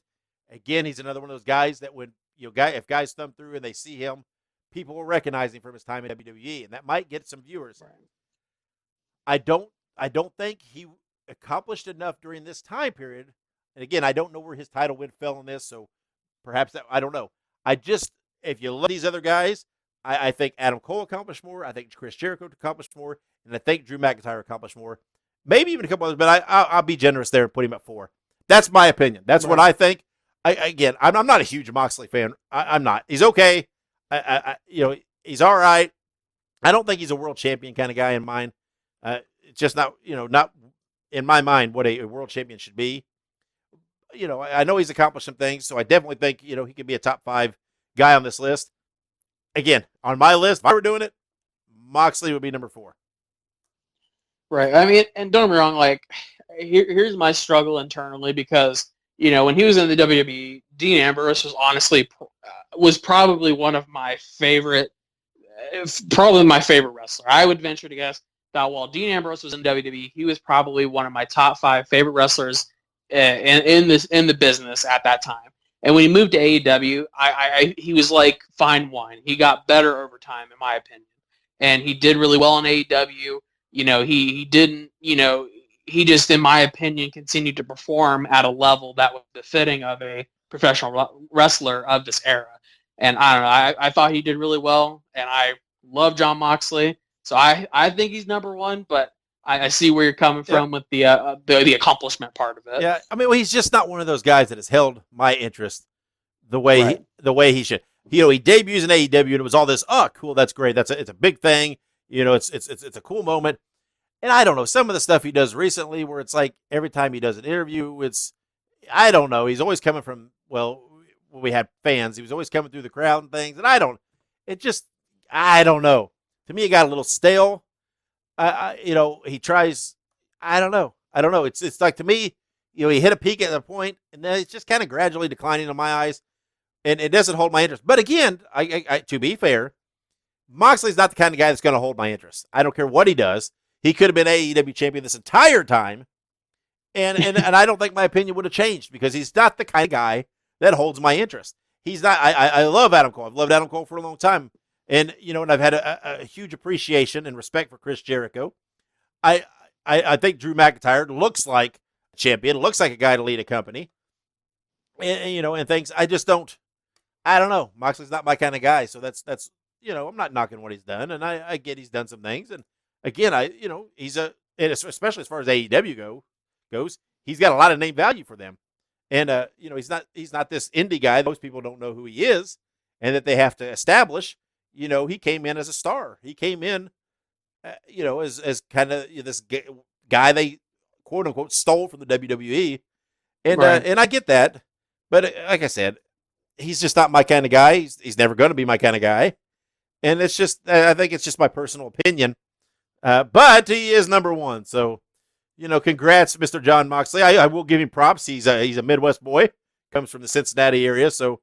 again, he's another one of those guys that when if guys thumb through and they see him, people will recognize him from his time in WWE, and that might get some viewers. Right. I don't think he accomplished enough during this time period. And again, I don't know where his title win fell in this, so perhaps I don't know. If you look at these other guys, I think Adam Cole accomplished more. I think Chris Jericho accomplished more. And I think Drew McIntyre accomplished more. Maybe even a couple others, but I'll be generous there and put him at 4. That's my opinion. That's what I think. I'm not a huge Moxley fan. I'm not. He's okay. He's all right. I don't think he's a world champion kind of guy in mind. It's just not in my mind what a world champion should be. I know he's accomplished some things, so I definitely think, he could be a top 5 guy on this list. Again, on my list, if I were doing it, Moxley would be number 4. Right. I mean, and don't get me wrong, like, here's my struggle internally because, when he was in the WWE, Dean Ambrose was probably one of my favorite, probably my favorite wrestler. I would venture to guess that while Dean Ambrose was in WWE, he was probably one of my top 5 favorite wrestlers in the business at that time. And when he moved to AEW, he was like fine wine. He got better over time, in my opinion, and he did really well in AEW. He didn't. He just, in my opinion, continued to perform at a level that was befitting of a professional wrestler of this era. And I don't know. I thought he did really well, and I love Jon Moxley. So I think he's number 1, but I see where you're coming from with the accomplishment part of it. Yeah, I mean, he's just not one of those guys that has held my interest the way he should. He debuts in AEW and it was all this. Oh, cool, that's great. It's a big thing. It's a cool moment. And I don't know, some of the stuff he does recently, where it's like every time he does an interview, I don't know. He's always coming from when we had fans. He was always coming through the crowd and things. And I don't know. To me, it got a little stale. He tries. I don't know. It's like, to me, he hit a peak at a point, and then it's just kind of gradually declining in my eyes, and it doesn't hold my interest. But again, I to be fair, Moxley's not the kind of guy that's going to hold my interest. I don't care what he does. He could have been AEW champion this entire time, and I don't think my opinion would have changed because he's not the kind of guy that holds my interest. He's not. I love Adam Cole. I've loved Adam Cole for a long time. And, and I've had a huge appreciation and respect for Chris Jericho. I think Drew McIntyre looks like a champion, looks like a guy to lead a company. And things. I just don't know. Moxley's not my kind of guy. So that's I'm not knocking what he's done. And I get he's done some things. And again, especially as far as AEW goes, he's got a lot of name value for them. And, he's not this indie guy. Most people don't know who he is and that they have to establish. He came in as a star. He came in, as kind of this guy they quote unquote stole from the WWE, and and I get that, but like I said, he's just not my kind of guy. He's never going to be my kind of guy, and it's just I think it's just my personal opinion. But he is number 1, so congrats, Mr. Jon Moxley. I will give him props. He's a Midwest boy, comes from the Cincinnati area, so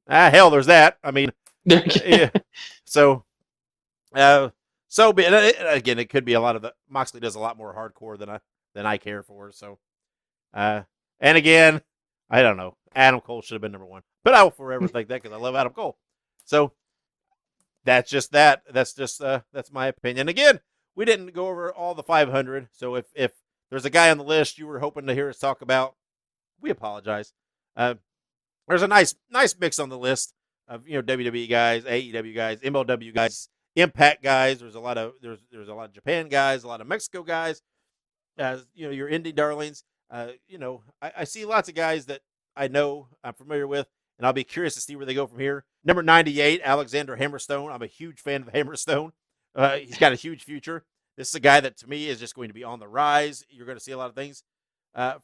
hell, there's that. I mean. Yeah. So again, it could be a lot of the Moxley does a lot more hardcore than I care for. So, and again, I don't know. Adam Cole should have been number 1, but I will forever think that because I love Adam Cole. So that's just that. That's my opinion. Again, we didn't go over all the 500. So if there's a guy on the list you were hoping to hear us talk about, we apologize. There's a nice mix on the list of WWE guys, AEW guys, MLW guys, Impact guys. There's a lot of Japan guys, a lot of Mexico guys. Your indie darlings. I see lots of guys that I know, I'm familiar with, and I'll be curious to see where they go from here. Number 98, Alexander Hammerstone. I'm a huge fan of Hammerstone. He's got a huge future. This is a guy that, to me, is just going to be on the rise. You're going to see a lot of things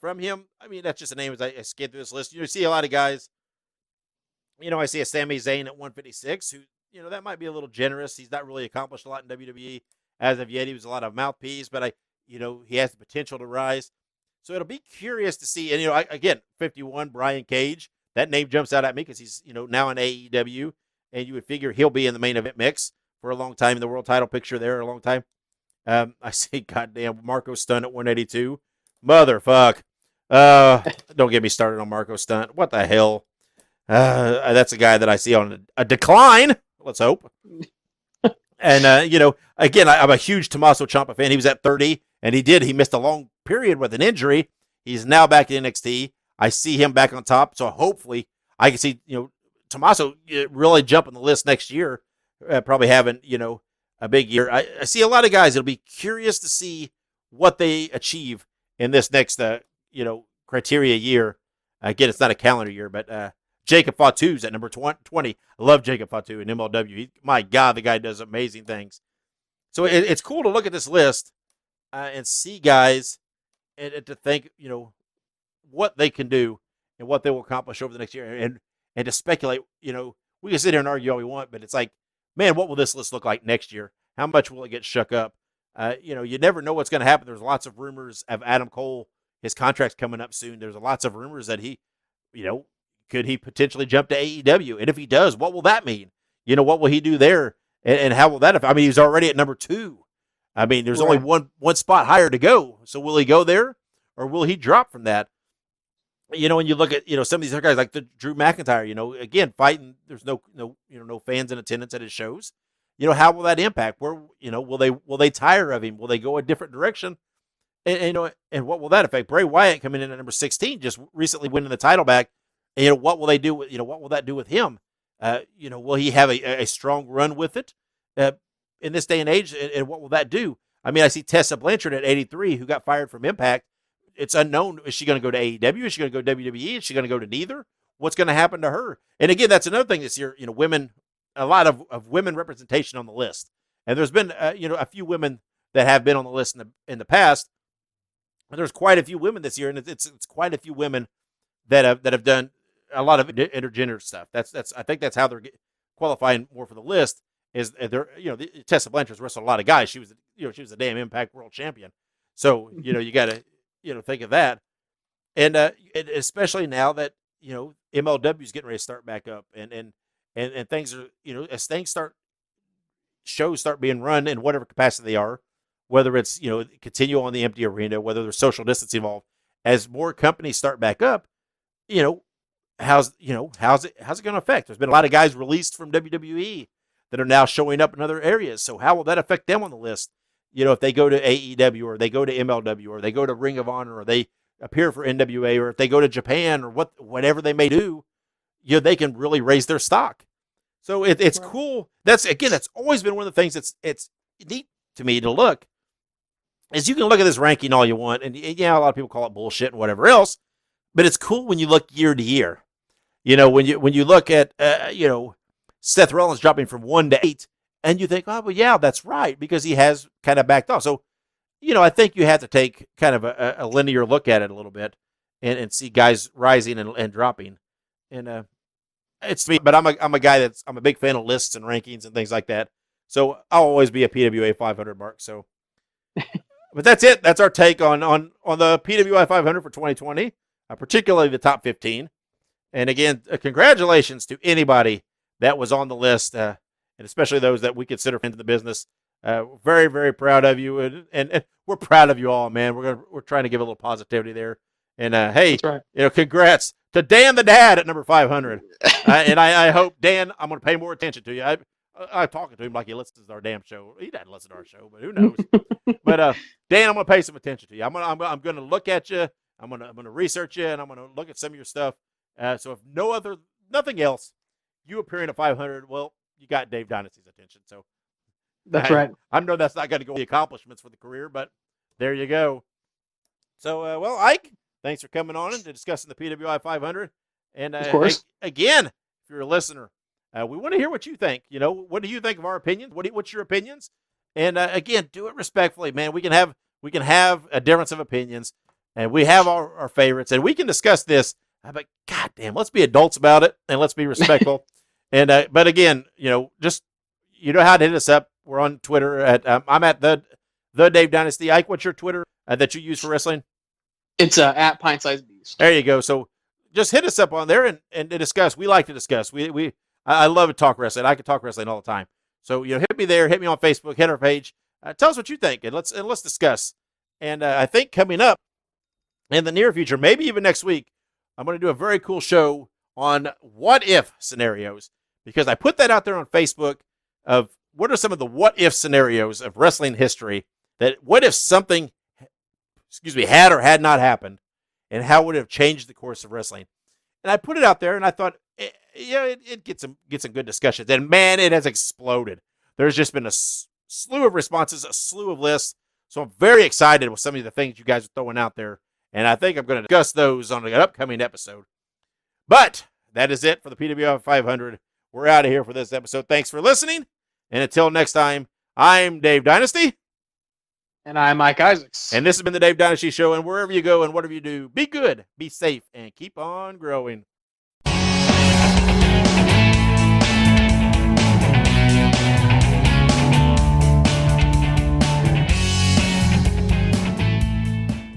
from him. I mean, that's just a name as I skip through this list. You see a lot of guys. I see a Sami Zayn at 156, who, that might be a little generous. He's not really accomplished a lot in WWE as of yet. He was a lot of mouthpiece, but he has the potential to rise. So it'll be curious to see. And, again, 51, Brian Cage. That name jumps out at me because he's, now in AEW, and you would figure he'll be in the main event mix for a long time in the world title picture there a long time. I see, goddamn, Marco Stunt at 182. Motherfuck. Don't get me started on Marco Stunt. What the hell? That's a guy that I see on a decline. Let's hope. And, again, I'm a huge Tommaso Ciampa fan. He was at 30, and he missed a long period with an injury. He's now back in NXT. I see him back on top, so hopefully I can see, Tommaso really jumping the list next year, probably having, a big year. I see a lot of guys. It'll be curious to see what they achieve in this next, criteria year. Again, it's not a calendar year, but Jacob Fatu's at number 20. I love Jacob Fatu in MLW. My God, the guy does amazing things. So it's cool to look at this list and see guys and to think, what they can do and what they will accomplish over the next year. And to speculate, we can sit here and argue all we want, but it's like, man, what will this list look like next year? How much will it get shook up? You never know what's going to happen. There's lots of rumors of Adam Cole. His contract's coming up soon. There's lots of rumors that he, could he potentially jump to AEW? And if he does, what will that mean? What will he do there? And how will that affect? I mean, he's already at number 2. I mean, there's only one spot higher to go. So will he go there or will he drop from that? When you look at, some of these other guys like the Drew McIntyre, again, fighting, there's no fans in attendance at his shows. How will that impact? Where, will they tire of him? Will they go a different direction? And what will that affect? Bray Wyatt coming in at number 16, just recently winning the title back. And, what will they do with, what will that do with him? Will he have a strong run with it in this day and age? And what will that do? I mean, I see Tessa Blanchard at 83, who got fired from Impact. It's unknown. Is she going to go to AEW? Is she going to go to WWE? Is she going to go to neither? What's going to happen to her? And again, that's another thing this year. Women, a lot of women representation on the list, and there's been a few women that have been on the list in the past. And there's quite a few women this year, and it's quite a few women that have done a lot of intergender stuff. I think that's how they're qualifying more for the list. Is they're Tessa Blanchard's wrestled a lot of guys. She was a damn Impact World Champion. So you got to think of that, and especially now that MLW is getting ready to start back up, and things are as things shows start being run in whatever capacity they are, whether it's continue on the empty arena, whether there's social distance involved, as more companies start back up, how's it going to affect? There's been a lot of guys released from WWE that are now showing up in other areas. So how will that affect them on the list? If they go to AEW or they go to MLW or they go to Ring of Honor or they appear for NWA or if they go to Japan or whatever they may do, they can really raise their stock. So it's cool. That's always been one of the things it's neat to me to look is you can look at this ranking all you want. And a lot of people call it bullshit and whatever else, but it's cool when you look year to year. When you look at, Seth Rollins dropping from 1 to 8, and you think, oh, well, yeah, that's right, because he has kind of backed off. So, I think you have to take kind of a linear look at it a little bit and see guys rising and dropping. And it's me, but I'm a guy I'm a big fan of lists and rankings and things like that. So I'll always be a PWI500 mark. So, but that's it. That's our take on the PWI500 for 2020, particularly the top 15. And again, congratulations to anybody that was on the list, and especially those that we consider friends of the business. Very, very proud of you, and we're proud of you all, man. We're trying to give a little positivity there. And hey, that's right. Congrats to Dan the Dad at number 500. And I hope, Dan, I'm going to pay more attention to you. I'm talking to him like he listens to our damn show. He doesn't listen to our show, but who knows? But Dan, I'm going to pay some attention to you. I'm going to look at you. I'm going to research you, and I'm going to look at some of your stuff. So if nothing else, you appearing at 500, well, you got Dave Dynasty's attention. So That's right. I know that's not going to go the accomplishments for the career, but there you go. So, well, Ike, thanks for coming on and discussing the PWI 500. And Of course. again, if you're a listener, we want to hear what you think. You know, what do you think of our opinions? What's your opinions? And again, do it respectfully, man. We can have a difference of opinions, and we have our favorites, and we can discuss this. But goddamn, let's be adults about it, and let's be respectful. And but again, just how to hit us up. We're on Twitter at I'm at the Dave Dynasty. Ike, what's your Twitter that you use for wrestling? It's at Pint Size Beast. There you go. So just hit us up on there and discuss. We like to discuss. I love to talk wrestling. I can talk wrestling all the time. So hit me there. Hit me on Facebook. Hit our page. Tell us what you think, and let's discuss. And I think coming up in the near future, maybe even next week, I'm going to do a very cool show on what if scenarios, because I put that out there on Facebook of what are some of the what if scenarios of wrestling history, that what if something, had or had not happened, and how would it have changed the course of wrestling. And I put it out there, and I thought, it gets some good discussions. And man, it has exploded. There's just been a slew of responses, a slew of lists. So I'm very excited with some of the things you guys are throwing out there. And I think I'm going to discuss those on an upcoming episode. But that is it for the PWI 500. We're out of here for this episode. Thanks for listening. And until next time, I'm Dave Dynasty. And I'm Mike Isaacs. And this has been the Dave Dynasty Show. And wherever you go and whatever you do, be good, be safe, and keep on growing.